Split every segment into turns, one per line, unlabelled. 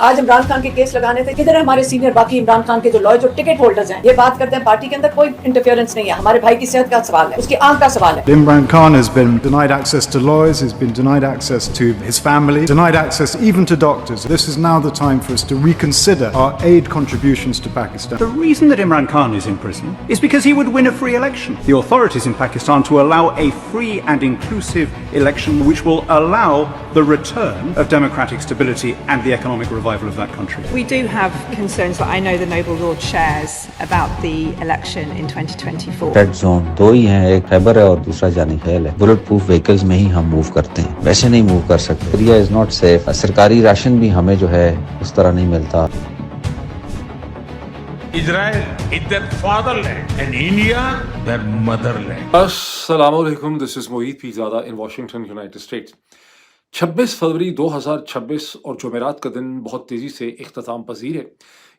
आज इमरान खान के केस लगाने थे, किधर है हमारे सीनियर बाकी इमरान खान के जो लॉयर जो टिकट होल्डर्स हैं, ये बात करते हैं पार्टी के अंदर कोई इंटरफेरेंस नहीं है, हमारे भाई की सेहत का सवाल है, उसकी आंख का सवाल है।
Imran Khan has been denied access to lawyers, he's been denied access to his family, denied access even to doctors. This is now the time for us to reconsider our aid contributions to Pakistan.
The reason that Imran Khan is in prison is because he would win a free election. The authorities in Pakistan to allow a free and inclusive election which will allow the return of democratic stability and the economic revival of that country.
We do have concerns that I know the Noble Lord shares about the election in 2024.
Red zone दो ही हैं, एक खैबर है और दूसरा जानी खेल है। Bullet proof vehicles में ही हम मूव करते हैं, वैसे नहीं मूव कर सकते। Area is not safe. सरकारी राशन भी हमें जो है उस तरह नहीं मिलता।
Israel is their fatherland and India their motherland.
Assalamu alaikum, this is Mohit Peezada in Washington, United States. 26 फरवरी 2026 और जुमेरात का दिन बहुत तेज़ी से इख्तिताम पजीर है।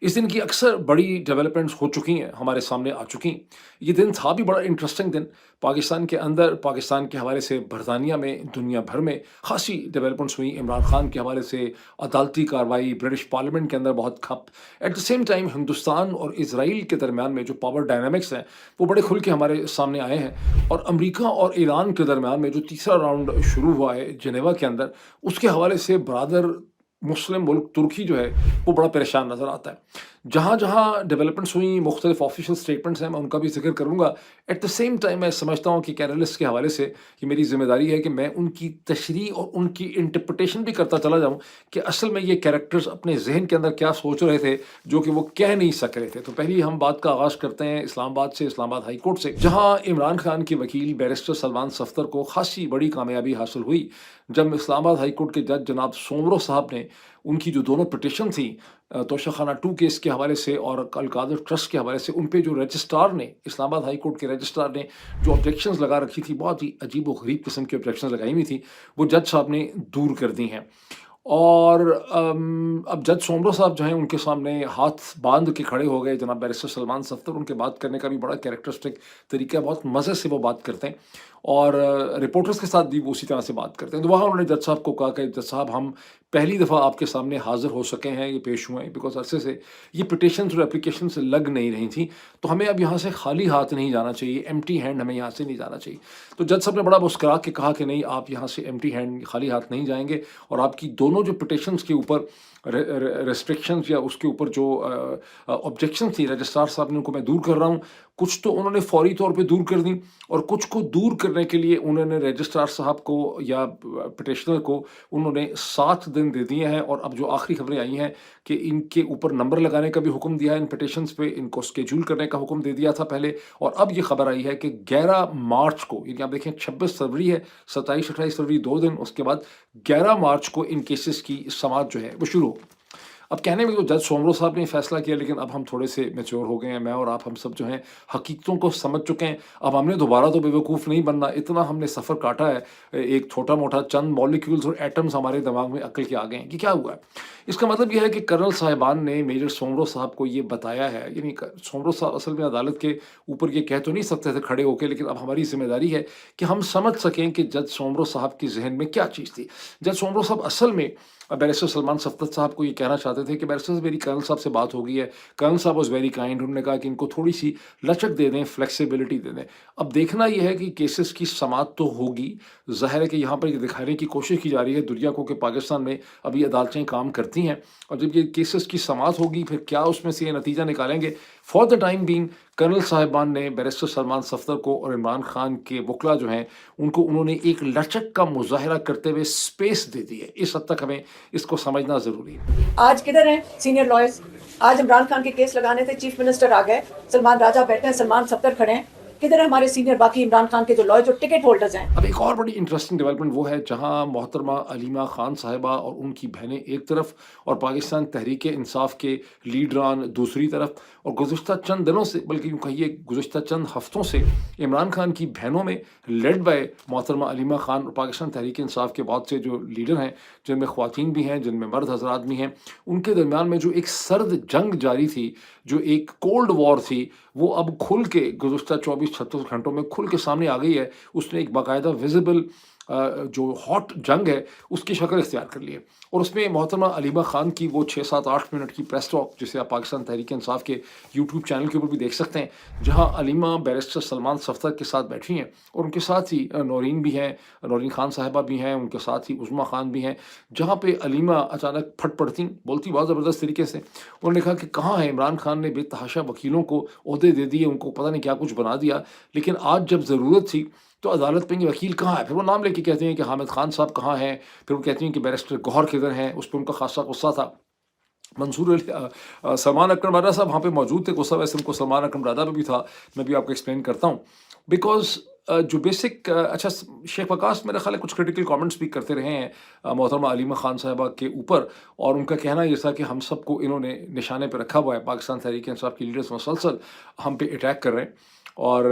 इस दिन की अक्सर बड़ी डेवलपमेंट्स हो चुकी हैं, हमारे सामने आ चुकी हैं। ये दिन था भी बड़ा इंटरेस्टिंग दिन। पाकिस्तान के अंदर, पाकिस्तान के हवाले से बरतानिया में, दुनिया भर में खासी डेवलपमेंट्स हुई। इमरान खान के हवाले से अदालती कार्रवाई, ब्रिटिश पार्लियामेंट के अंदर बहुत खप। At the same time Hindustan और इसराइल के दरमियान में जो पावर डायनामिक्स हैं वो बड़े खुल के हमारे सामने आए हैं। और अमेरिका और ईरान के दरमियान में जो तीसरा राउंड शुरू हुआ है जिनेवा के अंदर, उसके हवाले से ब्रादर मुस्लिम मुल्क तुर्की जो है वो बड़ा परेशान नज़र आता है। जहाँ जहाँ डेवलपमेंट्स हुई, मुख्तलिफ ऑफिशियल स्टेटमेंट्स हैं, मैं उनका भी जिक्र करूँगा। एट द सेम टाइम मैं समझता हूँ कि कैनलिस्ट के हवाले से ये मेरी जिम्मेदारी है कि मैं उनकी तशरीह और उनकी इंटरप्रटेशन भी करता चला जाऊँ कि असल में ये कैरेक्टर्स अपने जहन के अंदर क्या सोच रहे थे जो कि वो कह नहीं सक रहे थे। तो पहले हम बात का आगाज़ करते हैं इस्लामाबाद से, इस्लामाबाद हाई कोर्ट से, जहाँ इमरान खान के वकील बैरिस्टर सलमान सफ्तर को खासी बड़ी कामयाबी हासिल हुई जब इस्लामाबाद हाई कोर्ट के जज जनाब सोमरो साहब ने उनकी जो दोनों पिटिशन थी तोशाखाना 2 केस के हवाले से और अलकादर ट्रस्ट के हवाले से, उन पे जो रजिस्ट्रार ने, इस्लामाबाद हाई कोर्ट के रजिस्ट्रार ने जो ऑब्जेक्शंस लगा रखी थी, बहुत ही अजीब व गरीब किस्म की ऑब्जेक्शंस लगाई हुई थी, वो जज साहब ने दूर कर दी हैं। और अब जज सोमरो साहब जो हैं उनके सामने हाथ बांध के खड़े हो गए। जनाब बैरिस्टर सलमान सफ्तर, उनके बात करने का भी बड़ा कैरेक्टरिस्टिक तरीका है, बहुत मज़े से वो बात करते हैं और रिपोर्टर्स के साथ भी वो उसी तरह से बात करते हैं। तो वहाँ उन्होंने जज साहब को कहा कि जज साहब, हम पहली दफ़ा आपके सामने हाज़िर हो सके हैं, ये पेश हुए हैं, बिकॉज अरसे से ये पिटिशन्स और एप्लीकेशन से लग नहीं रही थी, तो हमें अब यहाँ से खाली हाथ नहीं जाना चाहिए, एम्प्टी हैंड हमें यहाँ से नहीं जाना चाहिए। तो जज साहब ने बड़ा मुस्कुरा के कहा कि नहीं, आप यहाँ से एम्प्टी हैंड, खाली हाथ नहीं जाएंगे और आपकी दोनों जो पिटिशन्स के ऊपर रेस्ट्रिक्शंस या उसके ऊपर जो ऑब्जेक्शन थी रजिस्ट्रार साहब ने, उनको मैं दूर कर रहा हूँ। कुछ तो उन्होंने फौरी तौर पे दूर कर दी और कुछ को दूर करने के लिए उन्होंने रजिस्ट्रार साहब को या पिटिशनर को उन्होंने 7 दिन दे दिए हैं। और अब जो आखिरी खबरें आई हैं कि इनके ऊपर नंबर लगाने का भी हुक्म दिया है, इन पिटिशन्स पे इनको स्केड्यूल करने का हुक्म दे दिया था पहले। और अब ये खबर आई है कि 11 मार्च को, यानी आप देखें 26 फरवरी है, 27-28 फरवरी 2 दिन, उसके बाद 11 मार्च को इन केसेस की समाअत जो है वो शुरू हो। अब कहने में तो जज सोमरो साहब ने फैसला किया, लेकिन अब हम थोड़े से मैच्योर हो गए हैं, मैं और आप, हम सब जो हैं हकीकतों को समझ चुके हैं। अब हमने दोबारा तो बेवकूफ़ नहीं बनना, इतना हमने सफ़र काटा है, एक छोटा मोटा चंद मॉलिक्यूल्स और एटम्स हमारे दिमाग में अक्ल के आ गए हैं कि क्या हुआ है। इसका मतलब यह है कि कर्नल साहिबान ने मेजर सोमरो साहब को ये बताया है, यानी सोमरो साहब असल में अदालत के ऊपर ये कह तो नहीं सकते थे खड़े होकर, लेकिन अब हमारी जिम्मेदारी है कि हम समझ सकें कि जज सोमरो साहब के जहन में क्या चीज़ थी। जज सोमरो साहब असल में बैरिस्टर सलमान सफ्तर साहब को ये कहना चाहते थे कि बैरिस्टर साहब, मेरी कर्नल साहब से बात हो गई है, कर्नल साहब वॉज वेरी काइंड, उन्होंने कहा कि इनको थोड़ी सी लचक दे दें, फ्लेक्सिबिलिटी दे दें। अब देखना यह है कि केसेस की समाअत तो होगी, ज़ाहिर है कि यहाँ पर ये दिखाने की कोशिश की जा रही है दुनिया को कि पाकिस्तान में अभी अदालतें काम करती हैं, और जब ये केसेस की समाअत होगी फिर क्या उसमें से ये नतीजा निकालेंगे। For the time being colonel साहिबान ने बैरिस्टर सलमान सफ्तर को और इमरान खान के वकला जो हैं उनको उन्होंने एक लचक का मुजाहरा करते हुए स्पेस दे दी है। इस हद तक हमें इसको समझना ज़रूरी है।
आज किधर हैं सीनियर लॉयर्स? आज इमरान खान के केस लगाने थे, चीफ मिनिस्टर आ गए, सलमान राजा बैठे हैं, सलमान सफ्तर खड़े हैं, किधर है हमारे सीनियर बाकी इमरान खान के जो लॉयर जो टिकट होल्डर्स हैं?
अब एक और बड़ी इंटरेस्टिंग डेवलपमेंट वो है जहां मोहतरमा अलीमा खान साहिबा और उनकी बहनें एक तरफ और पाकिस्तान तहरीक इंसाफ के लीडरान दूसरी तरफ, और गुज़िश्ता चंद दिनों से, बल्कि यूँ कहिए गुज़िश्ता चंद हफ्तों से, इमरान खान की बहनों में लेड बाय मोहतरमा अलीमा खान और पाकिस्तान तहरीक इंसाफ के बहुत से जो लीडर हैं, जिनमें ख़वातीन भी हैं, जिनमें मर्द हज़रात भी हैं, उनके दरमियान में जो एक सर्द जंग जारी थी, जो एक कोल्ड वॉर थी, वो अब खुल के गुज़िश्ता 24-36 घंटों में खुल के सामने आ गई है। उसने एक बाकायदा विजिबल जो हॉट जंग है उसकी शक्ल इख्तियार कर ली है। और उसमें मोहतरमा अलीमा खान की वो 6-7-8 मिनट की प्रेस टॉक, जिसे आप पाकिस्तान तहरीक इंसाफ के यूट्यूब चैनल के ऊपर भी देख सकते हैं, जहां अलीमा बैरिस्टर सलमान सफ्तर के साथ बैठी हैं और उनके साथ ही नौरीन भी हैं, नौरीन खान साहिबा भी हैं, उनके साथ ही उज़्मा खान भी हैं, जहां पे अलीमा अचानक फट पड़ती, बोलती बहुत ज़बरदस्त तरीके से। उन्होंने कहा कि कहाँ है इमरान खान ने बेतहाशा वकीलों को ओहदे दे दिए, उनको पता नहीं क्या कुछ बना दिया, लेकिन आज जब ज़रूरत थी तो अदालत में ये वकील कहाँ है? फिर वो नाम लेके कहते हैं कि हामिद खान साहब कहाँ हैं, फिर वो कहती हैं कि बैरिस्टर गौहर किधर हैं। उस पर उनका खासा गुस्सा था। सलमान अकरम राजा साहब वहाँ पे मौजूद थे, गुस्सा वैसे उनको सलमान अकरम राजा पे भी था, मैं भी आपको एक्सप्लेन करता हूँ। बिकॉज जो बेसिक अच्छा, शेख वकास मेरा ख्याल है कुछ क्रिटिकल कमेंट्स भी करते रहे हैं मोहतरमा अलीमा खान साहिबा के ऊपर, और उनका कहना ये था कि हम सबको इन्होंने निशाने पर रखा हुआ है, पाकिस्तान तहरीक इंसाफ की लीडर्स मुसलसल हम पे अटैक कर रहे हैं। और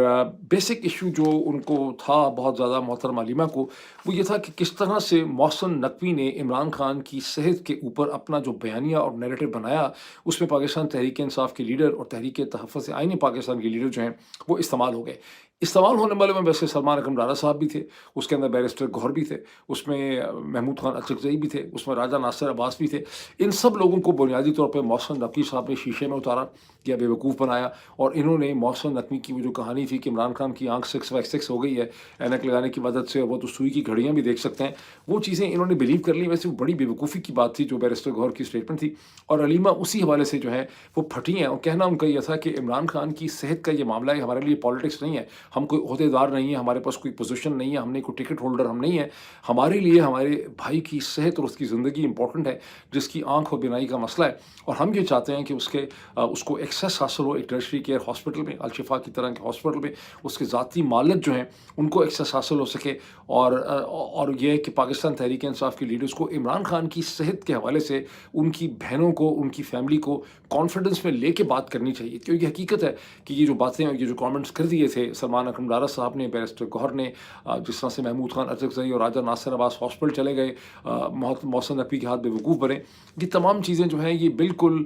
बेसिक इशू जो उनको था बहुत ज़्यादा मोहतरमा अलीमा को, वो ये था कि किस तरह से मोहसिन नकवी ने इमरान खान की सेहत के ऊपर अपना जो बयानिया और नैरेटिव बनाया, उसमें पाकिस्तान तहरीक इंसाफ के लीडर और तहरीक तहफ़्फ़ुज़ आईनी पाकिस्तान के लीडर जो हैं वो इस्तेमाल हो गए। इस्तेमाल होने वाले में वैसे सलमान अकरम राजा साहब भी थे, उसके अंदर बैरिस्टर गौहर भी थे, उसमें महमूद खान अचकज़ई भी थे, उसमें राजा नासिर अब्बास भी थे। इन सब लोगों को बुनियादी तौर पर मोहसिन नकवी साहब ने शीशे में उतारा या बेवकूफ़ बनाया, और इन्होंने मोहसिन नकवी की वो जो कहानी थी कि इमरान खान की आँख 6/6 हो गई है ऐनक लगाने की मदद से, वो तो सुई की घड़ियाँ भी देख सकते हैं, वो चीज़ें इन्होंने बिलीव कर ली। वैसे वो बड़ी बेवकूफ़ी की बात थी जो बैरिस्टर गौहर की स्टेटमेंट थी, और अलीमा उसी हवाले से जो है वो फटी हैं। और कहना उनका यह था कि इमरान खान की सेहत का ये मामला है, हमारे लिए पॉलिटिक्स नहीं है, हम कोई ओहदेदार नहीं है, हमारे पास कोई पोजीशन नहीं है, हमने कोई टिकट होल्डर हम नहीं है, हमारे लिए हमारे भाई की सेहत और उसकी ज़िंदगी इंपॉर्टेंट है, जिसकी आंख और बिनाई का मसला है, और हम ये चाहते हैं कि उसको एक्सेस हासिल हो एक टर्शरी केयर हॉस्पिटल में, अलशिफा की तरह के हॉस्पिटल में, उसके ज़ाती मालिक जो हैं उनको एक्सेस हासिल हो सके। और ये है कि पाकिस्तान तहरीक इंसाफ के लीडर्स को इमरान खान की सेहत के हवाले से उनकी बहनों को, उनकी फैमिली को कॉन्फिडेंस में लेके बात करनी चाहिए, क्योंकि हकीकत है कि ये जो बातें और ये जो कमेंट्स कर दिए थे सलमान अकरम राजा साहब ने, बैरिस्टर गौहर ने, जिस तरह से महमूद खान अचकज़ई और राजा नासिर अब्बास हॉस्पिटल चले गए, मोहसिन नकवी के हाथ बेवकूफ़ बने, ये तमाम चीज़ें जो हैं ये बिल्कुल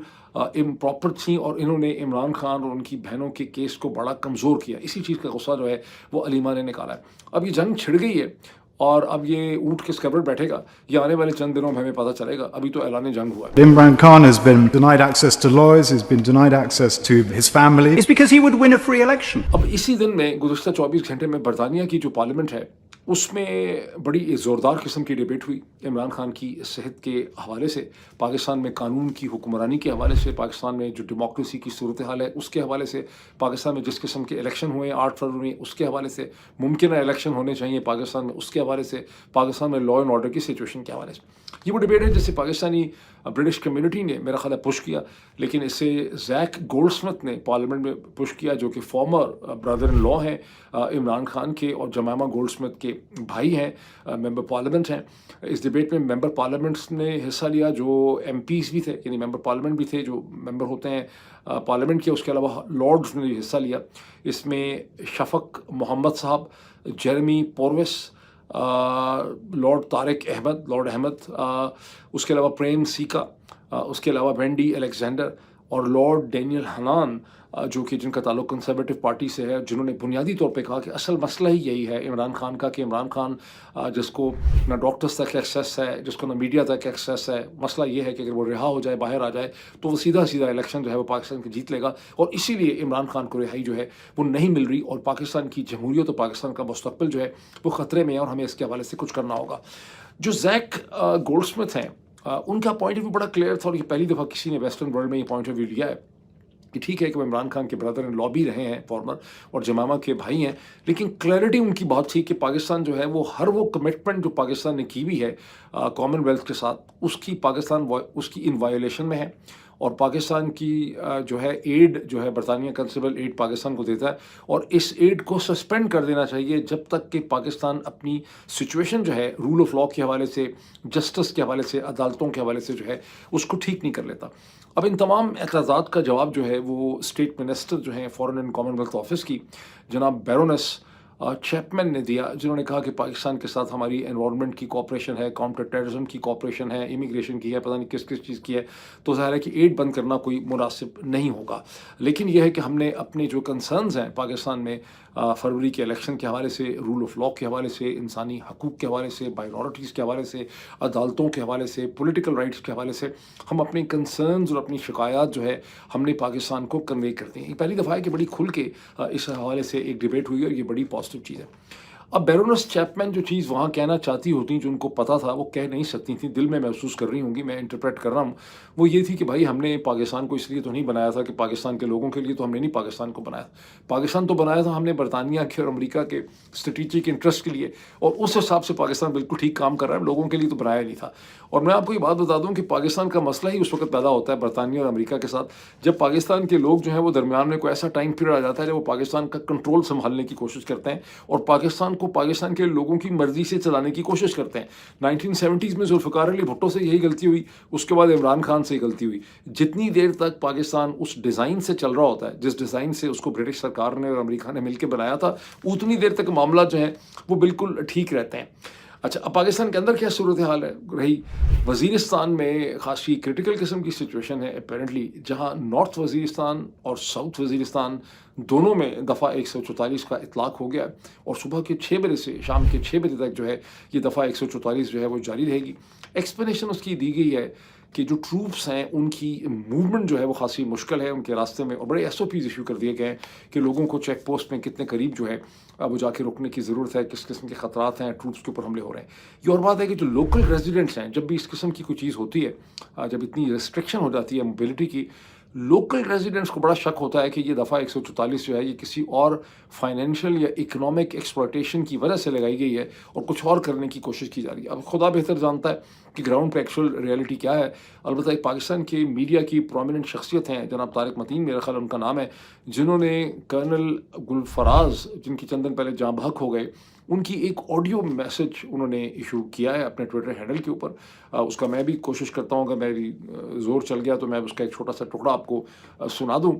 इम्प्रॉपर थी, और इन्होंने इमरान खान और उनकी बहनों के केस को बड़ा कमज़ोर किया। इसी चीज़ का गुस्सा जो है वो अलीमा ने निकाला है। अब ये जंग छिड़ गई है, और अब ये ऊँट किस कब्र बैठेगा ये आने वाले चंद दिनों में हमें पता चलेगा। अभी तो ऐलान जंग हुआ है।
Imran Khan has been denied access to lawyers, he's been denied access to his family.
It's because he would win a free election.
अब इसी दिन में गुज़श्ता 24 घंटे में बरतानिया की जो पार्लियामेंट है उसमें बड़ी ज़ोरदार किस्म की डिबेट हुई इमरान खान की सेहत के हवाले से, पाकिस्तान में कानून की हुक्मरानी के हवाले से, पाकिस्तान में जो डेमोक्रेसी की सूरत हाल है उसके हवाले से, पाकिस्तान में जिस किस्म के इलेक्शन हुए 8 फरवरी में उसके हवाले से, मुमकिन इलेक्शन होने चाहिए पाकिस्तान में उसके हवाले से, पाकिस्तान में लॉ एंड ऑर्डर की सिचुएशन के हवाले से। ये वो डिबेट है जिसे पाकिस्तानी ब्रिटिश कम्युनिटी ने मेरा ख्याल है पुश किया, लेकिन इसे जैक गोल्डस्मिथ ने पार्लियामेंट में पुश किया, जो कि फॉर्मर ब्रदर इन लॉ हैं इमरान खान के, और जमामा गोल्डस्मिथ के भाई हैं, मेंबर पार्लियामेंट हैं। इस डिबेट में मेंबर पार्लियामेंट्स ने हिस्सा लिया, जो एमपीज़ भी थे, यानी मेंबर पार्लियामेंट भी थे जो मेंबर होते हैं पार्लियामेंट के, उसके अलावा लॉर्ड्स ने हिस्सा लिया। इसमें शफक मोहम्मद साहब, Jeremy Purvis, Lord Tariq Ahmad, Lord Ahmad, उसके अलावा प्रेम सीका, उसके अलावा वेंडी अलेक्जेंडर और लॉर्ड डेनियल हनान, जो कि जिनका ताल्लुक कंजर्वेटिव पार्टी से है, जिन्होंने बुनियादी तौर पे कहा कि असल मसला ही यही है इमरान खान का, कि इमरान खान जिसको ना डॉक्टर्स तक एक्सेस है, जिसको ना मीडिया तक एक्सेस है, मसला ये है कि अगर वो रिहा हो जाए, बाहर आ जाए, तो वो सीधा इलेक्शन जो है वो पाकिस्तान की जीत लेगा, और इसीलिए इमरान खान को रिहाई जो है वो नहीं मिल रही, और पाकिस्तान की जमहूरियत और पाकिस्तान का मुस्तकबिल जो है वो ख़तरे में है, और हमें इसके हवाले से कुछ करना होगा। जो जैक गोल्डस्मिथ हैं, उनका पॉइंट ऑफ व्यू बड़ा क्लियर था, और ये पहली दफ़ा किसी ने वेस्टर्न वर्ल्ड में ये पॉइंट ऑफ व्यू लिया है कि ठीक है कि वो इमरान खान के ब्रदर इन लॉ भी रहे हैं फॉर्मर, और जमामा के भाई हैं, लेकिन क्लैरिटी उनकी बहुत थी कि पाकिस्तान जो है वो हर वो कमिटमेंट जो पाकिस्तान ने की हुई है कॉमनवेल्थ के साथ, उसकी पाकिस्तान उसकी इन वायोलेशन में है, और पाकिस्तान की जो है एड जो है बरतानिया कंसिडरेबल एड पाकिस्तान को देता है, और इस एड को सस्पेंड कर देना चाहिए जब तक कि पाकिस्तान अपनी सिचुएशन जो है रूल ऑफ लॉ के हवाले से, जस्टिस के हवाले से, अदालतों के हवाले से जो है उसको ठीक नहीं कर लेता। अब इन तमाम एतराज़ात का जवाब जो है वो स्टेट मिनिस्टर जो हैं फॉरेन एंड कॉमनवेल्थ ऑफिस की जनाब बैरोनेस चैपमैन ने दिया, जिन्होंने कहा कि पाकिस्तान के साथ हमारी एनवायरनमेंट की कोऑपरेशन है, काउंटर टेररिज्म की कोऑपरेशन है, इमिग्रेशन की है, पता नहीं किस किस चीज़ की है, तो ज़ाहिर है कि एड बंद करना कोई मुनासिब नहीं होगा। लेकिन यह है कि हमने अपने जो कंसर्न्स हैं पाकिस्तान में फरवरी के इलेक्शन के हवाले से, रूल ऑफ लॉ के हवाले से, इंसानी हकूक़ के हवाले से, माइनॉरिटीज़ के हवाले से, अदालतों के हवाले से, पॉलिटिकल राइट्स के हवाले से हम अपने कंसर्न्स और अपनी शिकायत जो है हमने पाकिस्तान को कन्वे करते हैं। ये पहली दफ़ा है कि बड़ी खुल के इस हवाले से एक डिबेट हुई और ये बड़ी पॉजिटिव चीज़ है। अब बैरोनेस चैपमैन जो चीज़ वहाँ कहना चाहती होती, जो उनको पता था वो कह नहीं सकती थी, दिल में महसूस कर रही होंगी, मैं इंटरप्रेट कर रहा हूँ, वो ये थी कि भाई हमने पाकिस्तान को इसलिए तो नहीं बनाया था कि पाकिस्तान के लोगों के लिए, तो हमने नहीं पाकिस्तान को बनाया। पाकिस्तान तो बनाया था हमने बरतानिया के और अमेरिका के स्ट्रेटेजिक इंटरेस्ट के लिए, और उस हिसाब से पाकिस्तान बिल्कुल ठीक काम कर रहा है, लोगों के लिए तो बनाया नहीं था। और मैं आपको ये बात बता दूं कि पाकिस्तान का मसला ही उस वक्त पैदा होता है बरतानिया और अमेरिका के साथ, जब पाकिस्तान के लोग जो हैं वो दरमियान में कोई ऐसा टाइम पीरियड आ जाता है जब वो पाकिस्तान का कंट्रोल संभालने की कोशिश करते हैं और पाकिस्तान को पाकिस्तान के लोगों की मर्जी से चलाने की कोशिश करते हैं। 1970s में जुल्फ़िकार अली भुट्टो से यही गलती हुई, उसके बाद इमरान खान से गलती हुई। जितनी देर तक पाकिस्तान उस डिज़ाइन से चल रहा होता है, जिस डिज़ाइन से उसको ब्रिटिश सरकार ने और अमेरिका ने मिलकर बनाया था, उतनी देर तक मामला जो है वो बिल्कुल ठीक रहते हैं। अच्छा, अब पाकिस्तान के अंदर क्या सूरत हाल है रही? वज़ीरिस्तान में खासी क्रिटिकल किस्म की सिचुएशन है अपेरेंटली, जहाँ नॉर्थ वज़ीरिस्तान और साउथ वज़ीरिस्तान दोनों में दफ़ा 144 का इतलाक़ हो गया है और सुबह के 6 बजे से शाम के 6 बजे तक जो है ये दफ़ा 144 जो है वो जारी रहेगी। एक्सप्लेनेशन उसकी दी गई है कि जो ट्रूप्स हैं उनकी मूवमेंट जो है वो खासी मुश्किल है उनके रास्ते में, और बड़े SOPs इशू कर दिए गए हैं कि लोगों को चेक पोस्ट में कितने करीब जो है वो जाके रुकने की ज़रूरत है, किस किस्म के ख़तरात हैं, ट्रूप्स के ऊपर हमले हो रहे हैं। ये और बात है कि जो लोकल रेजिडेंट्स हैं, जब भी इस किस्म की कोई चीज़ होती है, जब इतनी रिस्ट्रिक्शन हो जाती है मोबिलिटी की, लोकल रेजिडेंट्स को बड़ा शक होता है कि ये दफ़ा 144 जो है ये किसी और फाइनेंशियल या इकोनॉमिक एक्सप्लॉयटेशन की वजह से लगाई गई है और कुछ और करने की कोशिश की जा रही है। अब खुदा बेहतर जानता है कि ग्राउंड पे एक्चुअल रियलिटी क्या है। अलबत्ता एक पाकिस्तान के मीडिया की प्रोमिनेंट शख्सियत हैं जनाब तारिक मतीन, मेरा ख्याल उनका नाम है, जिन्होंने कर्नल गुलफराज, जिनकी चंद दिन पहले जाँ बहक हो गए, उनकी एक ऑडियो मैसेज उन्होंने इशू किया है अपने ट्विटर हैंडल के ऊपर। उसका मैं भी कोशिश करता हूँ, अगर मेरी ज़ोर चल गया तो मैं उसका एक छोटा सा टुकड़ा आपको सुना दूँ,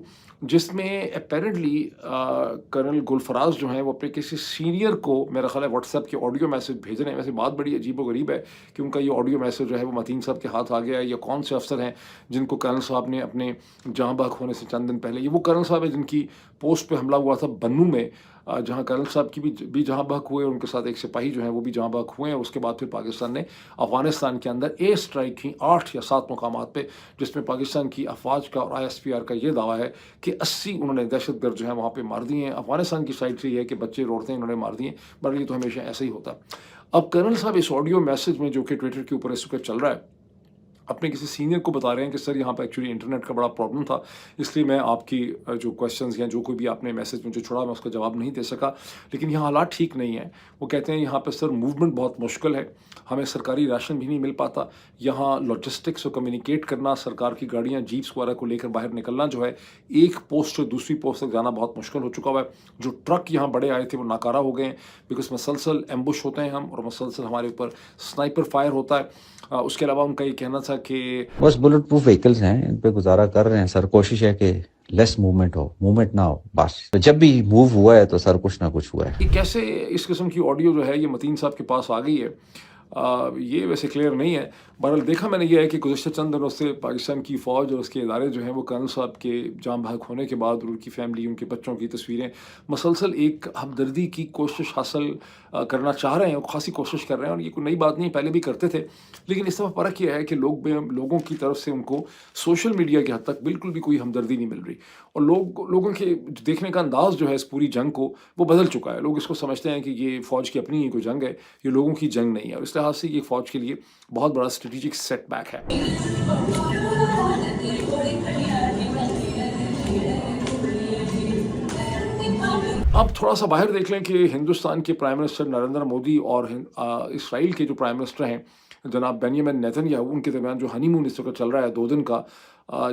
जिसमें अपेरेंटली कर्नल गुलफराज जो हैं वो अपने किसी सीनियर को, मेरा ख्याल है व्हाट्सएप के ऑडियो मैसेज भेज रहे हैं। वैसे बात बड़ी अजीब व गरीब है कि उनका ये ऑडियो मैसेज जो है वो मतीन साहब के हाथ आ गया है, या कौन से अफसर हैं जिनको कर्नल साहब ने अपने जाँ बहक होने से चंद दिन पहले, ये वो कर्नल साहब है जिनकी पोस्ट पे हमला हुआ था बन्नू में, जहाँ कर्नल साहब की भी जहाँ बहक हुए, उनके साथ एक सिपाही जो हैं वो भी जहाँ बहक हुए हैं। उसके बाद फिर पाकिस्तान ने अफ़गानिस्तान के अंदर एयर स्ट्राइक की 8 या 7 मुकामात पे, जिसमें पाकिस्तान की अफवाज का और ISPR का ये दावा है कि 80 उन्होंने दहशतगर्द जो है वहाँ पे मार दिए हैं। अफगानिस्तान की साइड से ये है कि बच्चे औरतें उन्होंने मार दिए, बट ये तो हमेशा ऐसा ही होता है। अब कर्नल साहब इस ऑडियो मैसेज में, जो कि ट्विटर के ऊपर इस वक्त चल रहा है, अपने किसी सीनियर को बता रहे हैं कि सर यहाँ पर एक्चुअली इंटरनेट का बड़ा प्रॉब्लम था, इसलिए मैं आपकी जो क्वेश्चंस हैं, जो कोई भी आपने मैसेज मुझे छोड़ा, मैं उसका जवाब नहीं दे सका, लेकिन यहाँ हालात ठीक नहीं है। वो कहते हैं यहाँ पर सर मूवमेंट बहुत मुश्किल है, हमें सरकारी राशन भी नहीं मिल पाता, यहाँ लॉजिस्टिक्स और कम्युनिकेट करना, सरकार की गाड़ियाँ जीप्स वगैरह को लेकर बाहर निकलना जो है, एक पोस्ट से दूसरी पोस्ट तक जाना बहुत मुश्किल हो चुका हुआ है। जो ट्रक यहाँ बड़े आए थे वो नाकारा हो गए हैं, बिकॉज मसलसल एम्बुश होते हैं हम, और मसलसल हमारे ऊपर स्नाइपर फायर होता है। उसके अलावा उनका ये कहना था कि
बस बुलेट प्रूफ व्हीकल्स हैं, इन पे गुजारा कर रहे हैं सर। कोशिश है कि लेस मूवमेंट हो, मूवमेंट ना हो बस। तो जब भी मूव हुआ है तो सर कुछ ना कुछ हुआ है।
ये कैसे इस किस्म की ऑडियो जो है ये मतीन साहब के पास आ गई है, ये वैसे क्लियर नहीं है। बहरहाल देखा मैंने ये है कि गुज़श्ता चंद दिनों से पाकिस्तान की फ़ौज और उसके इदारे जो हैं वो कर्नल साहब के जाँ बहक होने के बाद उनकी फ़ैमिली, उनके बच्चों की तस्वीरें, मसलसल एक हमदर्दी की कोशिश हासिल करना चाह रहे हैं, खासी कोशिश कर रहे हैं। और ये कोई नई बात नहीं, पहले भी करते थे, लेकिन इस दफ़ा फ़र्क यह है कि लोगों की तरफ से उनको सोशल मीडिया की हद तक बिल्कुल भी कोई हमदर्दी नहीं मिल रही, और लोगों के देखने का अंदाज़ जो है इस पूरी जंग को वो बदल चुका है। लोग इसको समझते हैं कि ये फ़ौज की अपनी ही कोई जंग है, ये लोगों की जंग नहीं है, और इस लिहाज से ये फ़ौज के लिए बहुत बड़ा स्ट्रेटेजिक सेटबैक है। अब थोड़ा सा बाहर देख लें कि हिंदुस्तान के प्राइम मिनिस्टर नरेंद्र मोदी और इसराइल के जो प्राइम मिनिस्टर हैं जनाब बेंजामिन नेतन्याहू, उनके दरमियान जो हनीमून इस वक्त चल रहा है 2 दिन का,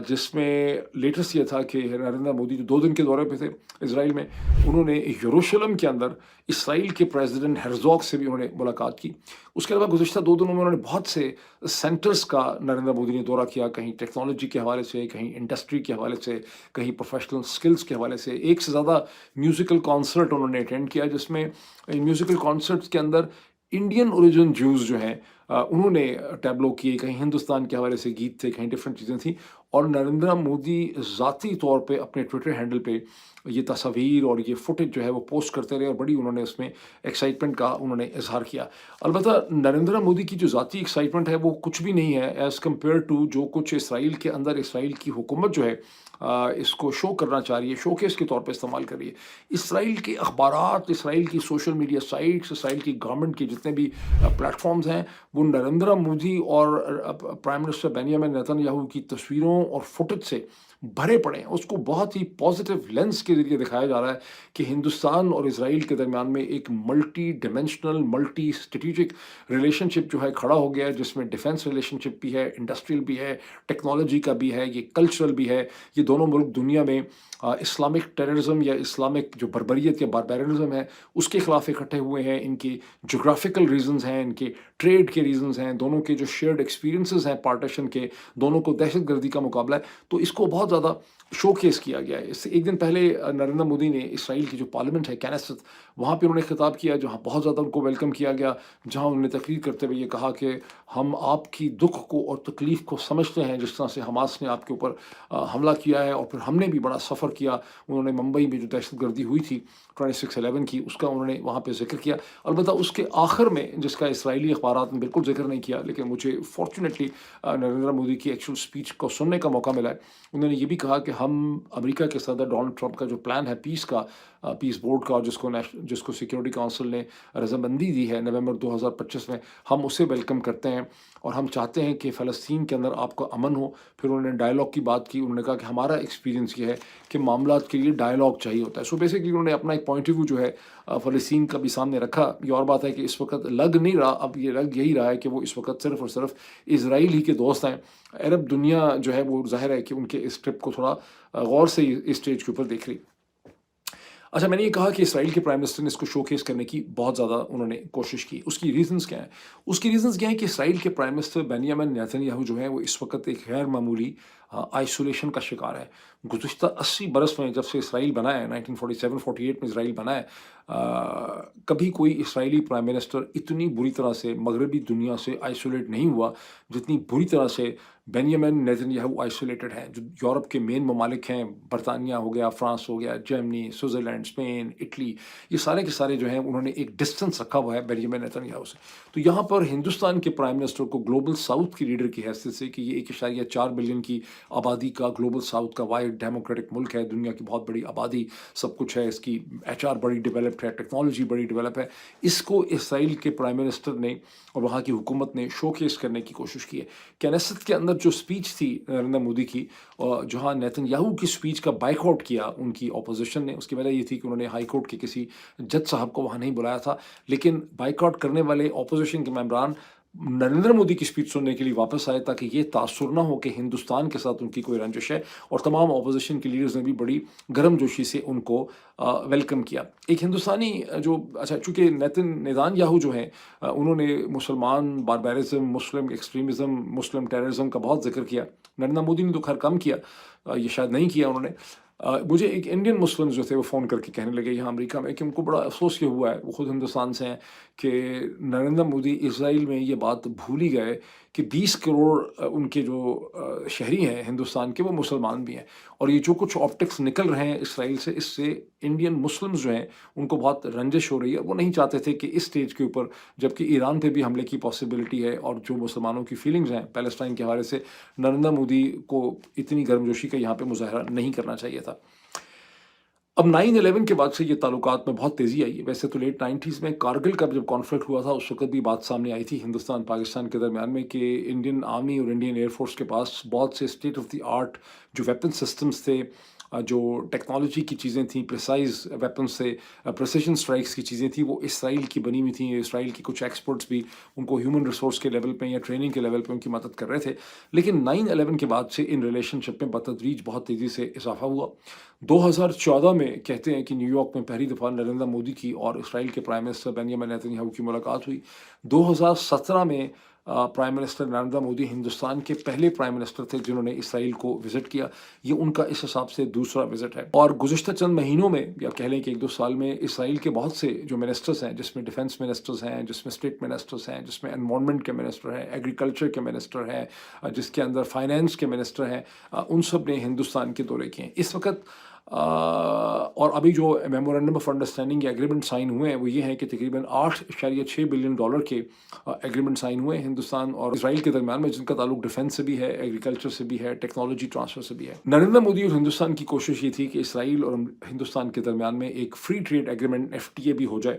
जिसमें लेटेस्ट ये था कि नरेंद्र मोदी जो 2 दिन के दौरे पे थे इजराइल में, उन्होंने यरूशलेम के अंदर इसराइल के प्रेसिडेंट हेrzog से भी उन्होंने मुलाकात की। उसके अलावा गुज़श्ता 2 दिनों में उन्होंने बहुत से सेंटर्स का नरेंद्र मोदी ने दौरा किया, कहीं टेक्नोलॉजी के हवाले से, कहीं इंडस्ट्री के हवाले से, कहीं प्रोफेशनल स्किल्स के हवाले से। 1 से ज़्यादा म्यूज़िकल कॉन्सर्ट उन्होंने अटेंड किया, जिसमें इन म्यूज़िकल कॉन्सर्ट्स के अंदर इंडियन ओरिजिन ज्यूज़ जो हैं انہوں نے ٹیبلو کیے, کہیں ہندوستان کے حوالے سے گیت تھے, کہیں ڈفرینٹ چیزیں تھیں, اور نریندر مودی ذاتی طور پہ اپنے ٹویٹر ہینڈل پہ یہ تصاویر اور یہ فوٹیج جو ہے وہ پوسٹ کرتے رہے, اور بڑی انہوں نے اس میں ایکسائٹمنٹ کا انہوں نے اظہار کیا. البتہ نریندر مودی کی جو ذاتی ایکسائٹمنٹ ہے وہ کچھ بھی نہیں ہے ایز کمپیئر ٹو جو کچھ اسرائیل کے اندر اسرائیل کی حکومت جو ہے اس کو شو کرنا چاہ رہی ہے, شو کیس کے طور پہ استعمال کر رہی ہے. اسرائیل کے اخبارات, اسرائیل کی سوشل میڈیا سائٹس, اسرائیل کی گورنمنٹ کے جتنے بھی پلیٹ فارمز ہیں, وہ نریندر مودی اور پرائم منسٹر بینیامن نیتن یاہو کی تصویروں اور فوٹیج سے بھرے پڑے ہیں. اس کو بہت ہی پازیٹیو لینس کے ذریعے دکھایا جا رہا ہے کہ ہندوستان اور اسرائیل کے درمیان میں ایک multi dimensional, multi strategic relationship جو ہے کھڑا ہو گیا ہے, جس میں ڈیفینس ریلیشن شپ بھی ہے, انڈسٹریل بھی ہے, ٹیکنالوجی کا بھی ہے, یہ کلچرل بھی ہے. یہ دونوں ملک دنیا میں اسلامک ٹیررزم یا اسلامک جو بربریت یا باربیرنزم ہے اس کے خلاف اکٹھے ہوئے ہیں. ان کی جغرافیکل ریزنز ہیں, ان کے ٹریڈ کے ریزنز ہیں, دونوں کے جو شیئرڈ ایکسپیرینسز ہیں پارٹیشن کے, دونوں کو دہشت گردی کا مقابلہ ہے. تو اس کو بہت زیادہ شو کیس کیا گیا ہے. اس سے ایک دن پہلے نریندر مودی نے اسرائیل کی جو پارلیمنٹ ہے کینیست, وہاں پہ انہوں نے خطاب کیا جہاں بہت زیادہ ان کو ویلکم کیا گیا, جہاں انہوں نے تقریر کرتے ہوئے یہ کہا کہ ہم آپ کی دکھ کو اور تکلیف کو سمجھتے ہیں, جس طرح سے حماس نے آپ کے اوپر حملہ کیا ہے, اور پھر ہم نے بھی بڑا سفر کیا. انہوں نے ممبئی میں جو دہشت گردی ہوئی تھی 26/11 کی, اس کا انہوں نے وہاں پہ ذکر کیا. البتہ اس کے آخر میں, جس کا اسرائیلی اخبارات نے بالکل ذکر نہیں کیا, لیکن مجھے فارچونیٹلی نریندر مودی کی ایکچوئل اسپیچ کو سننے کا موقع ملا ہے, انہوں نے یہ بھی کہا کہ ہم امریکہ کے صدر ڈونلڈ ٹرمپ کا جو پلان ہے پیس بورڈ کا, جس کو سیکیورٹی کونسل نے رضامندی دی ہے نومبر 2025 میں, ہم اسے ویلکم کرتے ہیں, اور ہم چاہتے ہیں کہ فلسطین کے اندر آپ کا امن ہو. پھر انہوں نے ڈائلاگ کی بات کی, انہوں نے کہا کہ ہمارا ایکسپیرینس یہ ہے کہ معاملات کے لیے ڈائلاگ چاہیے ہوتا ہے. سو بیسکلی انہوں نے اپنا ایک پوائنٹ آف ویو جو ہے فلسطین کا بھی سامنے رکھا. یہ اور بات ہے کہ اس وقت لگ نہیں رہا, اب یہ لگ یہی رہا ہے کہ وہ اس وقت صرف اور صرف اسرائیل ہی کے دوست ہیں. عرب دنیا جو ہے وہ ظاہر ہے کہ ان کے اس ٹرپ کو تھوڑا غور سے اس اسٹیج کے اوپر دیکھ رہی. اچھا, میں نے یہ کہا کہ اسرائیل کے پرائم منسٹر نے اس کو شو کیس کرنے کی بہت زیادہ انہوں نے کوشش کی. اس کی ریزنز کیا ہیں؟ اس کی ریزنز کیا ہیں کہ اسرائیل کے پرائم منسٹر بینیامن نیتن یاہو جو ہیں وہ اس وقت ایک غیر معمولی آئسولیشن کا شکار ہے. گزشتہ 80 برس میں, جب سے اسرائیل بنا ہے, 1947-48 میں اسرائیل بنا ہے, کبھی کوئی اسرائیلی پرائم منسٹر اتنی بری طرح سے مغربی دنیا سے آئسولیٹ نہیں ہوا جتنی بری طرح سے بینیامن نیتن یاہو آئسولیٹڈ ہیں. جو یورپ کے مین ممالک ہیں, برطانیہ ہو گیا, فرانس ہو گیا, جرمنی, سوئٹزرلینڈ, اسپین, اٹلی, یہ سارے کے سارے جو ہیں انہوں نے ایک ڈسٹنس رکھا ہوا ہے بینیامن نیتن یاہو سے. تو یہاں پر ہندوستان کے پرائم منسٹر کو گلوبل ساؤتھ کی لیڈر کی حیثیت سے, کہ یہ 1.4 بلین کی آبادی کا گلوبل ساؤتھ کا واحد ڈیموکریٹک ملک ہے, دنیا کی بہت بڑی آبادی, سب کچھ ہے, اس کی HR بڑی ڈیولپڈ ہے, ٹیکنالوجی بڑی ڈیولپ ہے, اس کو اسرائیل کے پرائم منسٹر نے اور وہاں کی حکومت نے شو کیس کرنے کی کوشش کی ہے. کینیست کے اندر جو اسپیچ تھی نریندر مودی کی, جہاں نیتن یاہو کی اسپیچ کا بائک آؤٹ کیا ان کی اپوزیشن نے, اس کی وجہ یہ تھی کہ انہوں نے ہائی کورٹ کے کسی جج صاحب کو وہاں نہیں بلایا تھا, لیکن بائک آؤٹ کرنے والے اپوزیشن کے ممبران نریندر مودی کی اسپیچ سننے کے لیے واپس آئے, تاکہ یہ تاثر نہ ہو کہ ہندوستان کے ساتھ ان کی کوئی رنجش ہے. اور تمام اپوزیشن کے لیڈرز نے بھی بڑی گرم جوشی سے ان کو ویلکم کیا. ایک ہندوستانی جو چونکہ نیتن یاہو جو ہیں انہوں نے مسلمان باربیرزم, مسلم ایکسٹریمزم, مسلم ٹیررزم کا بہت ذکر کیا. نریندر مودی نے تو خیر کم کیا, یہ شاید نہیں کیا انہوں نے. مجھے ایک انڈین مسلم جو تھے وہ فون کر کے کہنے لگے یہاں امریکہ میں کہ ان کو بڑا افسوس یہ ہوا ہے, وہ خود ہندوستان سے ہیں, کہ نریندر مودی اسرائیل میں یہ بات بھول ہی گئے کہ 20 کروڑ ان کے جو شہری ہیں ہندوستان کے وہ مسلمان بھی ہیں, اور یہ جو کچھ آپٹکس نکل رہے ہیں اسرائیل سے, اس سے انڈین مسلمز جو ہیں ان کو بہت رنجش ہو رہی ہے. وہ نہیں چاہتے تھے کہ اس سٹیج کے اوپر, جبکہ ایران پہ بھی حملے کی پاسبلٹی ہے, اور جو مسلمانوں کی فیلنگز ہیں پیلسٹائن کے حوالے سے, نریندر مودی کو اتنی گرم جوشی کا یہاں پہ مظاہرہ نہیں کرنا چاہیے تھا. اب 9/11 کے بعد سے یہ تعلقات میں بہت تیزی آئی ہے. ویسے تو لیٹ 90s میں کارگل کا جب کانفلکٹ ہوا تھا اس وقت بھی بات سامنے آئی تھی ہندوستان پاکستان کے درمیان میں, کہ انڈین آرمی اور انڈین ایئر فورس کے پاس بہت سے اسٹیٹ آف دی آرٹ جو ویپن سسٹمز تھے, جو ٹیکنالوجی کی چیزیں تھیں, پریسائز ویپنس تھے, پریسیشن اسٹرائکس کی چیزیں تھیں, وہ اسرائیل کی بنی ہوئی تھیں. اسرائیل کی کچھ ایکسپرٹس بھی ان کو ہیومن ریسورس کے لیول پہ یا ٹریننگ کے لیول پہ ان کی مدد کر رہے تھے. لیکن 9/11 کے بعد سے ان ریلیشن شپ میں بتدریج بہت تیزی سے اضافہ ہوا. 2014 میں کہتے ہیں کہ نیو یارک میں پہلی دفعہ نریندر مودی کی اور اسرائیل کے پرائم منسٹر بینیامن نیتن یاہو کی ملاقات ہوئی. 2017 میں پرائم منسٹر نریندر مودی ہندوستان کے پہلے پرائم منسٹر تھے جنہوں نے اسرائیل کو وزٹ کیا. یہ ان کا اس حساب سے دوسرا وزٹ ہے. اور گزشتہ چند مہینوں میں یا کہہ لیں کہ 1-2 سال میں اسرائیل کے بہت سے جو منسٹرز ہیں، جس میں ڈیفنس منسٹرز ہیں، جس میں اسٹیٹ منسٹرز ہیں، جس میں انوائرمنٹ کے منسٹر ہیں، ایگریکلچر کے منسٹر ہیں، جس کے اندر فائنینس کے منسٹر ہیں، ان سب نے ہندوستان کے دورے کیے ہیں. اس وقت اور ابھی جو میمورنڈم آف انڈرسٹینڈنگ یا ایگریمنٹ سائن ہوئے ہیں وہ یہ ہیں کہ تقریباً $8.6 بلین کے ایگریمنٹ سائن ہوئے ہیں ہندوستان اور اسرائیل کے درمیان میں، جن کا تعلق ڈیفنس سے بھی ہے، ایگریکلچر سے بھی ہے، ٹیکنالوجی ٹرانسفر سے بھی ہے. نریندر مودی اور ہندوستان کی کوشش یہ تھی کہ اسرائیل اور ہندوستان کے درمیان میں ایک فری ٹریڈ ایگریمنٹ FTA بھی ہو جائے،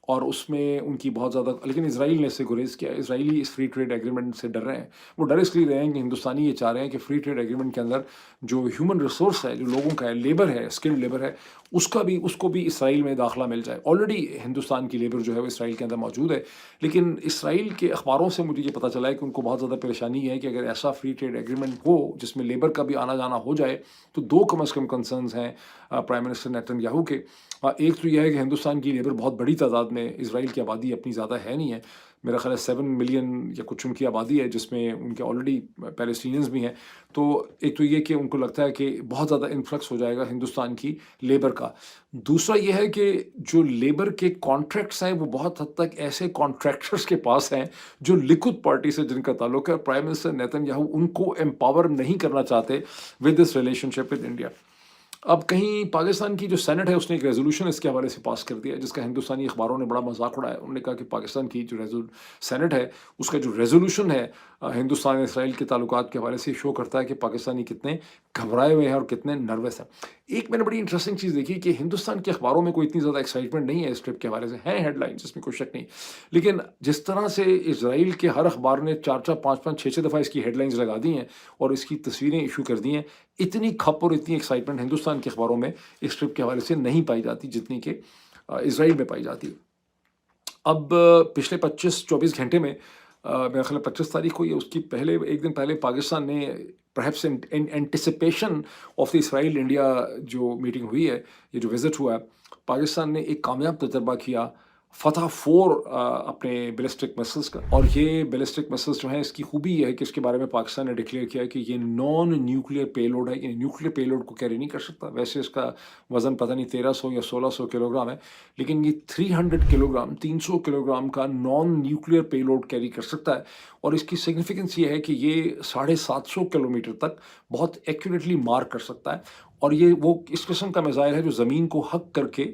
اور اس میں ان کی بہت زیادہ، لیکن اسرائیل نے اس سے گریز کیا. اسرائیلی اس فری ٹریڈ ایگریمنٹ سے ڈر رہے ہیں. وہ ڈر اس لیے رہے ہیں کہ ہندوستانی یہ چاہ رہے ہیں کہ فری ٹریڈ ایگریمنٹ کے اندر جو ہیومن ریسورس ہے، جو لوگوں کا ہے، لیبر ہے، اسکلڈ لیبر ہے، اس کو بھی اسرائیل میں داخلہ مل جائے. آلریڈی ہندوستان کی لیبر جو ہے وہ اسرائیل کے اندر موجود ہے، لیکن اسرائیل کے اخباروں سے مجھے یہ پتہ چلا ہے کہ ان کو بہت زیادہ پریشانی ہے کہ اگر ایسا فری ٹریڈ ایگریمنٹ ہو جس میں لیبر کا بھی آنا جانا ہو جائے تو 2 کم از کم کنسرنز ہیں پرائم منسٹر نیتن یاہو کے. ایک تو یہ ہے کہ ہندوستان کی لیبر بہت بڑی تعداد میں، اسرائیل کی آبادی اپنی زیادہ ہے نہیں ہے، میرا خیال ہے 7 ملین یا کچھ ان کی آبادی ہے، جس میں ان کے آلریڈی پیلسٹینینز بھی ہیں. تو ایک تو یہ کہ ان کو لگتا ہے کہ بہت زیادہ انفلکس ہو جائے گا ہندوستان کی لیبر کا. دوسرا یہ ہے کہ جو لیبر کے کانٹریکٹس ہیں وہ بہت حد تک ایسے کانٹریکٹرز کے پاس ہیں جو لکود پارٹی سے جن کا تعلق ہے. پرائم منسٹر نیتن یاہو ان کو امپاور نہیں کرنا چاہتے with this relation ship with India. اب کہیں پاکستان کی جو سینٹ ہے اس نے ایک ریزولوشن اس کے حوالے سے پاس کر دیا ہے، جس کا ہندوستانی اخباروں نے بڑا مذاق اڑایا. انہوں نے کہا کہ پاکستان کی جو سینٹ ہے اس کا جو ریزولوشن ہے ہندوستان اسرائیل کے تعلقات کے حوالے سے شو کرتا ہے کہ پاکستانی کتنے گھبرائے ہوئے ہیں اور کتنے نروس ہیں. ایک میں نے بڑی انٹرسٹنگ چیز دیکھی کہ ہندوستان کے اخباروں میں کوئی اتنی زیادہ ایکسائٹمنٹ نہیں ہے اس ٹرپ کے حوالے سے. ہیں ہیڈ لائنس، اس میں کوئی شک نہیں، لیکن جس طرح سے اسرائیل کے ہر اخبار نے 4-4, 5-5, 6-6 دفعہ اس کی ہیڈ لائنز لگا دی ہیں اور اس کی تصویریں ایشو کر دی ہیں، اتنی کھپ اور اتنی ایکسائٹمنٹ ہندوستان کے اخباروں میں اس ٹرپ کے حوالے سے نہیں پائی جاتی جتنی کہ اسرائیل میں پائی جاتی ہے. اب پچھلے 25-24 گھنٹے میں میرا خیال 25 تاریخ کو، یہ اس کی پہلے ایک دن پہلے پاکستان نے perhaps in anticipation of the Israel India جو میٹنگ ہوئی ہے، یہ جو وزٹ ہوا ہے، پاکستان نے ایک کامیاب تجربہ کیا فتح 4 اپنے بیلسٹک مسلس کا. اور یہ بیلسٹک مسلس جو ہیں، اس کی خوبی یہ ہے کہ اس کے بارے میں پاکستان نے ڈکلیئر کیا ہے کہ یہ نان نیوکلیئر پے لوڈ ہے، یعنی نیوکلیئر پے لوڈ کو کیری نہیں کر سکتا. ویسے اس کا وزن پتہ نہیں 1300 یا 1600 کلو گرام ہے، لیکن یہ 300 کلو گرام 300 کلو گرام کا نان نیوکلیئر پے لوڈ کیری کر سکتا ہے. اور اس کی سگنیفیکنس یہ ہے کہ یہ 750 کلومیٹر تک بہت ایکوریٹلی مار کر سکتا ہے. اور یہ وہ اس قسم کا میزائل ہے جو زمین کو حق کر کے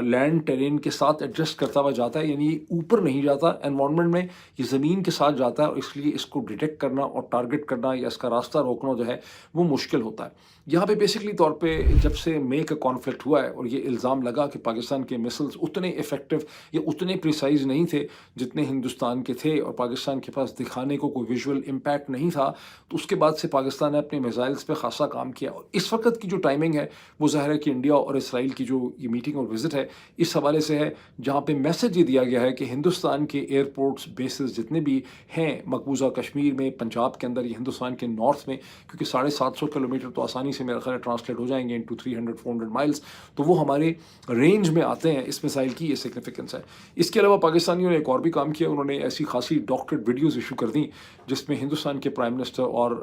لینڈ ٹیرین کے ساتھ ایڈجسٹ کرتا ہوا جاتا ہے، یعنی یہ اوپر نہیں جاتا انوائرمنٹ میں، یہ زمین کے ساتھ جاتا ہے، اور اس لیے اس کو ڈیٹیکٹ کرنا اور ٹارگٹ کرنا یا اس کا راستہ روکنا جو ہے وہ مشکل ہوتا ہے. یہاں پہ بیسکلی طور پہ جب سے مے کا کانفلکٹ ہوا ہے اور یہ الزام لگا کہ پاکستان کے مسلز اتنے افیکٹو یا اتنے پریسائز نہیں تھے جتنے ہندوستان کے تھے، اور پاکستان کے پاس دکھانے کو کوئی ویژول امپیکٹ نہیں تھا، تو اس کے بعد سے پاکستان نے اپنے میزائلز پہ خاصا کام کیا. اور اس وقت کی جو ٹائمنگ ہے وہ ظاہر ہے کہ انڈیا اور اسرائیل کی جو یہ میٹنگ اور وزٹ ہے اس حوالے سے ہے، جہاں پہ میسج یہ دیا گیا ہے کہ ہندوستان کے ایئرپورٹس بیسز جتنے بھی ہیں مقبوضہ کشمیر میں، پنجاب کے اندر، یہ ہندوستان کے نارتھ میں، کیونکہ 750 کلومیٹر تو آسانی سے میرا خیال ٹرانسلیٹ ہو جائیں گے انٹو 300-400 مائلز، تو وہ ہمارے رینج میں آتے ہیں. اس میسائل کی یہ سگنیفیکنس ہے. اس کے علاوہ پاکستانیوں نے ایک اور بھی کام کیا، انہوں نے ایسی خاصی ڈاکٹرڈ ویڈیوز ایشو کر دیں جس میں ہندوستان کے پرائم منسٹر اور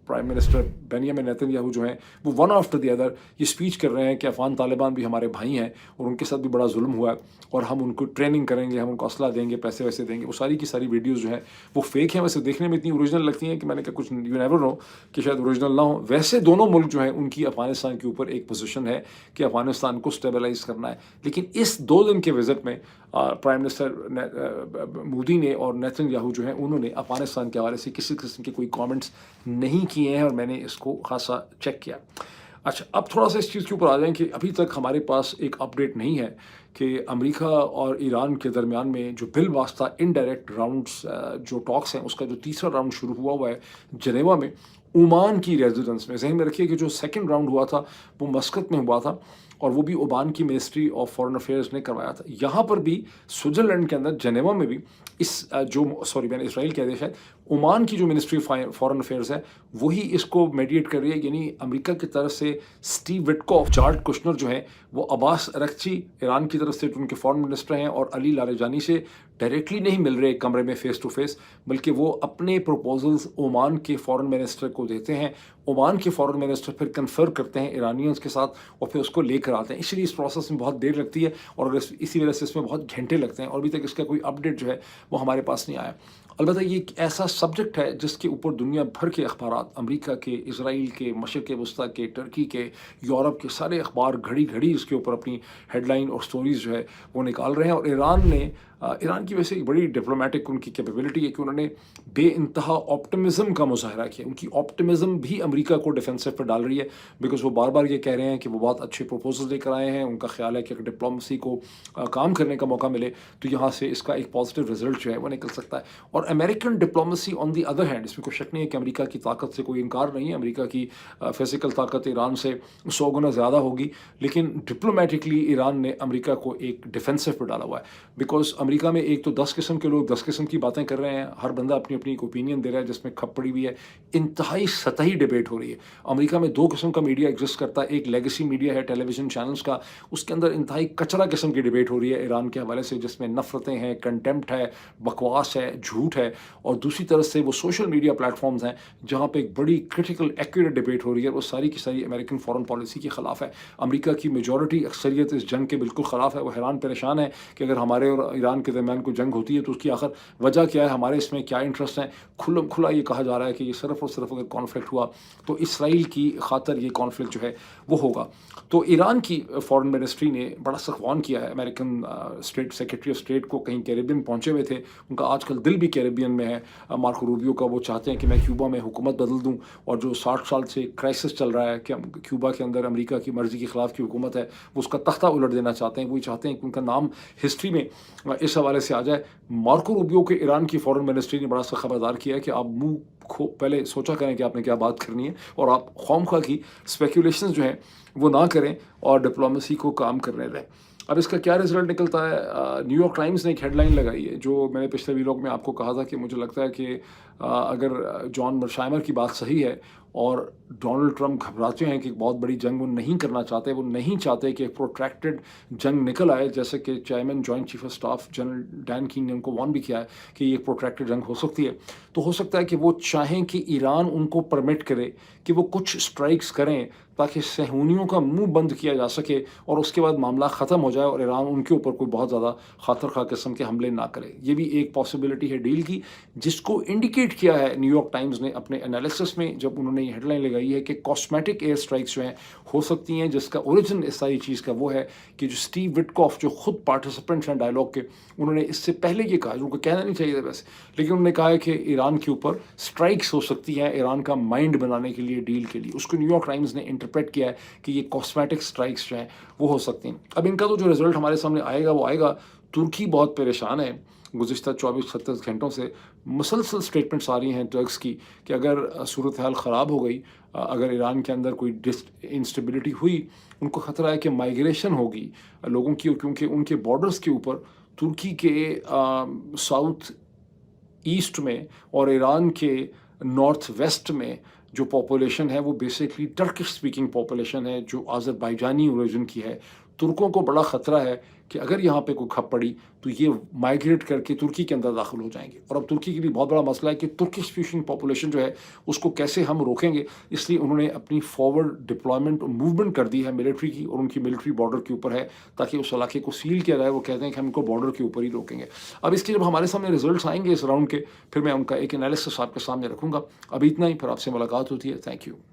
پرائم منسٹر بنیامن نیتن یاہو جو ہیں وہ ون آفٹر دی ادر یہ اسپیچ کر رہے ہیں کہ افغان طالبان بھی ہمارے بھائی ہیں اور ان کے ساتھ بھی بڑا ظلم ہوا ہے، اور ہم ان کو ٹریننگ کریں گے، ہم ان کو اسلحہ دیں گے، پیسے ویسے دیں گے. وہ ساری کی ساری ویڈیوز جو ہیں وہ فیک ہیں، ویسے دیکھنے میں اتنی اوریجنل لگتی ہیں کہ میں نے کہا کچھ یو نیور نو کہ شاید اوریجنل نہ ہو. ویسے دونوں ملک جو ہیں ان کی افغانستان کے اوپر ایک پوزیشن ہے کہ افغانستان کو اسٹیبلائز کرنا ہے. لیکن اس 2 دن کے وزٹ میں پرائم منسٹر مودی نے اور نیتن یاہو جو ہیں انہوں نے افغانستان کے حوالے سے کسی قسم کے کوئی کامنٹس نہیں کیے ہیں، اور میں نے اس کو خاصا چیک کیا. اچھا، اب تھوڑا سا اس چیز کے اوپر آ جائیں کہ ابھی تک ہمارے پاس ایک اپڈیٹ نہیں ہے کہ امریکہ اور ایران کے درمیان میں جو بالواسطہ انڈائریکٹ راؤنڈس جو ٹاکس ہیں اس کا جو تیسرا راؤنڈ شروع ہوا ہے جنیوا میں عمان کی ریزیڈنس میں. ذہن میں رکھیے کہ جو 2nd راؤنڈ ہوا تھا وہ مسقط میں ہوا تھا، اور وہ بھی عمان کی منسٹری آف فارن افیئرز نے کروایا تھا. یہاں پر بھی سوئٹزرلینڈ کے اندر جنیوا میں بھی اس جو میں نے اسرائیل کہہ دیا شاید ओमान की जो मिनिस्ट्री फॉरेन अफेयर्स है वही इसको मेडिएट कर रही है, यानी अमेरिका की तरफ से स्टीव विटकॉफ, जॉर्ज कुशनर जो है वो अब्बास अरगची ईरान की तरफ से उनके फॉरेन मिनिस्टर हैं और अली लारेजानी से डायरेक्टली नहीं मिल रहे कमरे में फेस टू फेस, बल्कि वो अपने प्रपोजल्स ओमान के फॉरेन मिनिस्टर को देते हैं। ओमान के फॉरेन मिनिस्टर फिर कन्फर्म करते हैं ईरानियंस के साथ और फिर उसको लेकर आते हैं। इसलिए इस प्रोसेस में बहुत देर लगती है और इसी वजह से इसमें बहुत घंटे लगते हैं और अभी तक इसका कोई अपडेट जो है वो हमारे पास नहीं आया। अलबत्ता ये एक ऐसा सब्जेक्ट है जिसके ऊपर दुनिया भर के अखबारात, अमेरिका के, इसराइल के, मशरक़ वस्ता के, टर्की के, यूरोप के सारे अखबार घड़ी घड़ी इसके ऊपर अपनी हेडलाइन और स्टोरीज़ जो है वो निकाल रहे हैं। और ईरान की वैसे एक बड़ी डिप्लोमेटिक उनकी कैपेबिलिटी है कि उन्होंने बेइंतहा ऑप्टिमिज़म का मुजाहरा किया। उनकी ऑप्टिमिज़म भी अमेरिका को डिफेंसिव पर डाल रही है, बिकॉज वो बार बार ये कह रहे हैं कि वो बहुत अच्छे प्रपोजल लेकर आए हैं। उनका ख्याल है कि अगर डिप्लोमेसी को काम करने का मौका मिले तो यहाँ से इसका एक पॉजिटिव रिजल्ट जो है वो निकल सकता है। और American diplomacy on the other hand, इसमें कोई शक नहीं है कि अमेरिका की ताकत से कोई इनकार नहीं है, अमेरिका की फिजिकल ताकत ईरान से 100 गुना ज़्यादा होगी, लेकिन डिप्लोमेटिकली ईरान ने अमेरिका को एक डिफेंसिव पर डाला हुआ है। बिकॉज अमेरिका में एक तो 10 किस्म के लोग 10 किस्म की बातें कर रहे हैं, हर बंदा अपनी अपनी एक ओपिनियन दे रहा है जिसमें खप पड़ी हुई है, इंतहाई सतही डिबेट हो रही है। अमेरिका में 2 किस्म का मीडिया एग्जिस्ट करता है, एक लेगेसी मीडिया है टेलीविजन चैनल्स का, उसके अंदर इंतहाई कचरा किस्म की डिबेट हो रही है ईरान के हवाले से, जिसमें नफरतें हैं, कंटेम्प्ट है, बकवास है, झूठ है। और दूसरी तरफ से वो सोशल मीडिया प्लेटफॉर्म्स हैं जहाँ पे एक बड़ी क्रिटिकल एक्यूरेट डिबेट हो रही है, वो सारी की सारी अमेरिकन फॉरेन पॉलिसी के खिलाफ है। अमेरिका की मेजॉरिटी अक्सरियत इस जंग के बिल्कुल ख़िलाफ़ है। वो हैरान परेशान है कि अगर हमारे और ईरान के दरमियान कोई जंग होती है तो उसकी आखिर वजह क्या है, हमारे इसमें क्या इंटरेस्ट है। खुला ये कहा जा रहा है कि ये सिर्फ और सिर्फ अगर कॉन्फ्लिक्ट हुआ तो इसराइल की खातर ये कॉन्फ्लिक्ट जो है वो होगा। तो ईरान की फॉरेन मिनिस्ट्री ने बड़ा सख्वान किया है। American state secretary of state को कहीं कैरेबियन पहुंचे हुए थे, उनका आजकल दिल भी कैरेबियन में है, मार्को रूबियो का। वो चाहते हैं कि मैं क्यूबा में हुकूमत बदल दूं और जो 60 साल से क्राइसिस चल रहा है कि क्यूबा के अंदर अमेरिका की मर्ज़ी के ख़िलाफ़ की हुकूमत है, वो उसका तख्ता उलट देना चाहते हैं। वो चाहते हैं कि उनका नाम हिस्ट्री में इस हवाले से आ जाए। मार्को रूबियो के ईरान की फॉरेन मिनिस्ट्री ने बड़ा सा खबरदार किया है कि आप मुंह पहले सोचा करें कि आपने क्या बात करनी है और आप खौमखा की स्पेकुलेशंस जो हैं वो ना करें और डिप्लोमेसी को काम करने दें। अब इसका क्या रिजल्ट निकलता है, न्यूयॉर्क टाइम्स ने एक हेडलाइन लगाई है जो मैंने पिछले वीलॉग में आपको कहा था कि मुझे लगता है कि अगर जॉन मर्शाइमर की बात सही है और डोनाल्ड ट्रंप घबराते हैं कि बहुत बड़ी जंग वो नहीं करना चाहते, वो नहीं चाहते कि एक प्रोट्रैक्टेड जंग निकल आए, जैसे कि chairman joint chief of staff general Dan कीन ने उनको वार्न भी किया है कि ये प्रोट्रैक्टेड जंग हो सकती है। तो हो सकता है कि वो चाहें कि ईरान उनको परमिट करे कि वो कुछ स्ट्राइक्स करें ताकि सहूनियों का मुंह बंद किया जा सके और उसके बाद मामला ख़त्म हो जाए और ईरान उनके ऊपर कोई बहुत ज़्यादा खातर खा किस्म के हमले ना करे। ये भी एक पॉसिबिलिटी है डील की, जिसको इंडिकेट किया है न्यूयॉर्क टाइम्स ने अपने एनालिसिस में, जब उन्होंने ये हेडलाइन लगाई है कि कॉस्मेटिक एयर स्ट्राइक्स जो हैं हो सकती हैं, जिसका ओरिजिन इस सारी चीज़ का वो है कि जो स्टीव विटकॉफ जो खुद पार्टिसिपेंट्स हैं डायलॉग के, उन्होंने इससे पहले ये कहा, उनको कहना नहीं चाहिए था वैसे, लेकिन उन्होंने कहा है कि ईरान के ऊपर स्ट्राइक्स हो सकती हैं ईरान का माइंड बनाने के लिए, डील के लिए। उसको न्यूयॉर्क टाइम्स ने इंटरप्रेट किया है कि ये कॉस्मेटिक स्ट्राइक्स जो हैं वो हो सकती हैं। अब इनका तो जो रिजल्ट हमारे सामने आएगा वो आएगा। तुर्की बहुत परेशान है, गुज़िश्ता 24-36 घंटों से मुसलसल स्टेटमेंट्स आ रही हैं टर्क्स की कि अगर सूरत हाल ख़राब हो गई, अगर ईरान के अंदर कोई इंस्टेबिलिटी हुई, उनको ख़तरा है कि माइग्रेशन होगी लोगों की, क्योंकि उनके बॉर्डर्स के ऊपर तुर्की के साउथ ईस्ट में और ईरान के नॉर्थ वेस्ट में जो पॉपुलेशन है वो बेसिकली टर्किश स्पीकिंग पॉपुलेशन है जो आज़रबाईजानी ओरिजिन की है। तुर्कों को बड़ा ख़तरा है कि अगर यहाँ पे कोई खप पड़ी तो ये माइग्रेट करके तुर्की के अंदर दाखिल हो जाएंगे। और अब तुर्की के लिए बहुत बड़ा मसला है कि तुर्किश स्पीकिंग पॉपुलेशन जो है उसको कैसे हम रोकेंगे। इसलिए उन्होंने अपनी फॉरवर्ड डिप्लॉयमेंट और मूवमेंट कर दी है मिलिट्री की, और उनकी मिलिट्री बॉर्डर के ऊपर है ताकि उस इलाके को सील किया जाए। वो कहते हैं कि हम इनको बॉर्डर के ऊपर ही रोकेंगे। अब इसके जब हमारे सामने रिजल्ट आएंगे इस राउंड के, फिर मैं उनका एक एनालिसिस आपके सामने रखूँगा। अभी इतना ही, फिर आपसे मुलाकात होती है। Thank you.